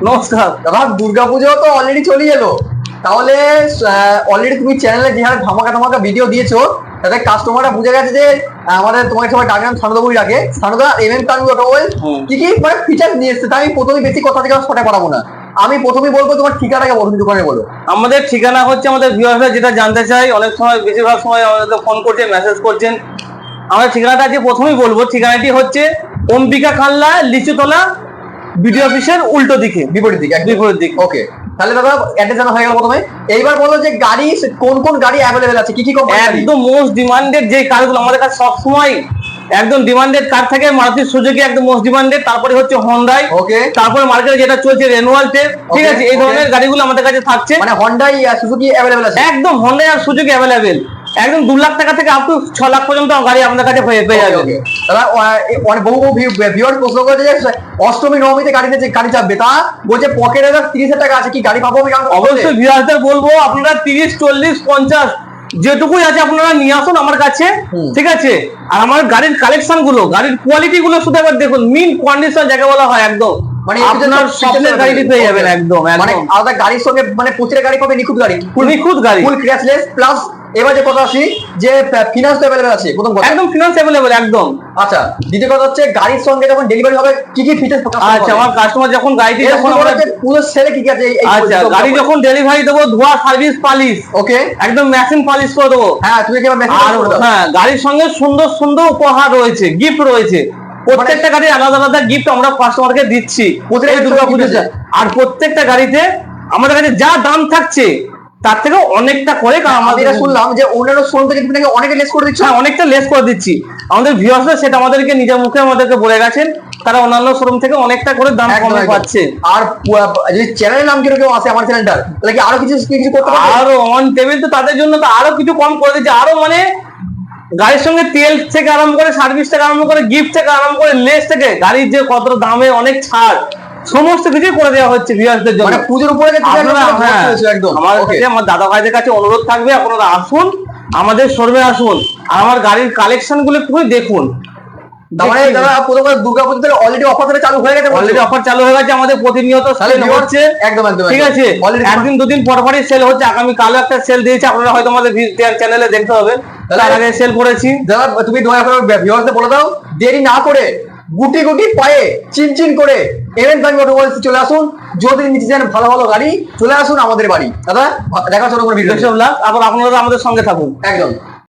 নমস্কার দাদা, দুর্গাপুজো তো অলরেডি চলে এলো, তাহলে অলরেডি তুমি চ্যানেলে যে হারে ধামাকা ধামাকা ভিডিও দিয়েছো তাতে কাস্টমাররা বুঝে গেছে যে আমাদের তোমাকে সবাই ডাকলাম সানুদাবুই ডাকে, সানুদা এমএম কানু অটোমোবাইল কি কি মানে ফিচার্স নিয়ে এসছে। তাই আমি প্রথমে বেশি কথা থেকে শর্টে পারাবো না, আমি প্রথমেই বলবো তোমার ঠিকানাকে বলুন, দোকানে বলো। আমাদের ঠিকানা হচ্ছে, আমাদের ভিউয়ার্সরা যেটা জানতে চাই, অনেক সময় বেশিরভাগ সময় আমাদের ফোন করছে, মেসেজ করছেন। আমাদের ঠিকানাটা আজকে প্রথমেই বলবো। ঠিকানাটি হচ্ছে অম্বিকা খাল্লা, লিচুতলা, বিডিও অফিসের উল্টো দিকে, বিপরীত দিকে, বিপরীত দিকে। ওকে, তাহলে দাদা অ্যাড্রেস জানা হয়ে গেল প্রথমে। এইবার বলো যে গাড়ি কোন কোন গাড়ি অ্যাভেলেবেল আছে, কি কি কোম্পানি? একদম মোস্ট ডিমান্ডেড যে কারগুলো আমাদের কাছে সবসময় একদম ডিমান্ডেড কার থাকে, মারুতি সুজুকি একদম মোস্ট ডিমান্ডেড, তারপরে হচ্ছে হোন্ডাই, ওকে, তারপরে মার্কেটে যেটা চলছে রেনোয়াল টেপ, ঠিক আছে, এই ধরনের গাড়িগুলো আমাদের কাছে থাকছে। মানে হোন্ডাই আর সুজুকি অ্যাভেলেবেল আছে, একদম হোন্ডাই আর সুজুকি অ্যাভেলেবেল, একদম 2 লাখ টাকা থেকে আপ টু 6 লাখ পর্যন্ত গাড়ি আমাদের কাছে পেয়ে যাবে। দাদা বহু ভিউয়ার্স প্রশ্ন করেছে যে অষ্টমী নবমীতে গাড়ি চাপবে, তা বলছে পকেটে 30,000 টাকা আছে, কি গাড়ি পাবো? অবশ্যই ভিউয়ার্সদের বলবো, আপনারা 30, 40, 50 যেটুকুই আছে আপনারা নিয়ে আসুন আমার কাছে, ঠিক আছে। আর আমার গাড়ির কালেকশন গুলো, গাড়ির কোয়ালিটি গুলো শুধু একবার দেখুন, মিন কন্ডিশন যাকে বলা হয়, একদম মানে আপনার স্বপ্নের গাড়িটি পেয়ে যাবেন। একদম মানে আলাদা গাড়ির সঙ্গে মানে প্রতিটা গাড়ি পাবে নিখুঁত গাড়ি, নিখুঁত গাড়ি, ফুল ক্র্যাশলেস প্লাস। এবার যে কথা আসি যে ফিনান্স অ্যাভেলেবেল আছে, প্রথম কথা একদম ফিনান্স অ্যাভেলেবেল একদম। আচ্ছা, দ্বিতীয় কথা হচ্ছে গাড়ির সঙ্গে যখন ডেলিভারি হবে কি কি ফিচার্স? আচ্ছা, আমার কাস্টমার যখন গাড়িটি যখন পুরো সেলে কি কি আছে? আচ্ছা, গাড়ি যখন ডেলিভারি দেবো, ধোয়া, সার্ভিস, পালিশ, ওকে, একদম মেশিন পালিশ করে দেবো। হ্যাঁ, তুমি কি মেশিন করে দাও? হ্যাঁ, গাড়ির সঙ্গে সুন্দর সুন্দর উপহার রয়েছে, গিফট রয়েছে। প্রত্যেকটা গাড়ি আলাদা আলাদা গিফট আমরা কাস্টমারকে দিচ্ছি দুর্গাপুজোতে। আর প্রত্যেকটা গাড়িতে আমাদের কাছে যা দাম থাকছে তার থেকে অনেকটা করে, কারণ আমাদের শুনলাম যে অন্যান্য শোরুম থেকে তুমি নাকি অনেকটা লেস করে দিচ্ছ। হ্যাঁ, অনেকটা লেস করে দিচ্ছি। আমাদের ভিউয়ার্সরা সেটা আমাদেরকে নিজের মুখে আমাদেরকে বলে গেছেন, তারা অন্যান্য শোরুম থেকে অনেকটা করে দাম কমে পাচ্ছে। আর যদি চ্যানেলের নাম কেউ আছে আমার চ্যানেলটার, তাহলে কি আরো কিছু করতে পারবে? আরো অন টেবিল তো তাদের জন্য তো আরো কিছু কম করে দিচ্ছে, আরো মানে গাড়ির সঙ্গে তেল থেকে আরম্ভ করে, সার্ভিস থেকে আরম্ভ করে, গিফট থেকে আরম্ভ করে, লেস থেকে গাড়ির যে কত দামে অনেক ছাড়, সমস্ত কিছু করে দেওয়া হচ্ছে ভিউয়ারদের জন্য। মানে পুজোর উপরে একদম আমার দাদা ভাইদের কাছে অনুরোধ থাকবে, আপনারা আসুন, আমাদের শোরুমে আসুন, আর আমার গাড়ির কালেকশন গুলো একটু দেখুন। দুর্গাপুজোতে অলরেডি অফার চালু হয়ে গেছে, অলরেডি অফার চালু হয়ে গেছে, আমাদের প্রতিনিয়ত সেল হচ্ছে। একদম একদম, ঠিক আছে, একদিন দুদিন পরপরই সেল হচ্ছে। আগামী কালও একটা সেল দিয়েছে, আপনারা হয়তো আমাদের চ্যানেলে দেখতে হবে, তার আগে সেল করেছি। দাদা তুমি ভিউয়ারদের বলে দাও, দেরি না করে গুটি গুটি পায়ে চিনচিন করে এমএম কানু অটোমোবাইলস চলে আসুন। যদি নিতে চান ভালো ভালো গাড়ি, চলে আসুন আমাদের বাড়ি। দাদা দেখা হচ্ছে ভিডিও, আবার আপনারা আমাদের সঙ্গে থাকুন। একদম।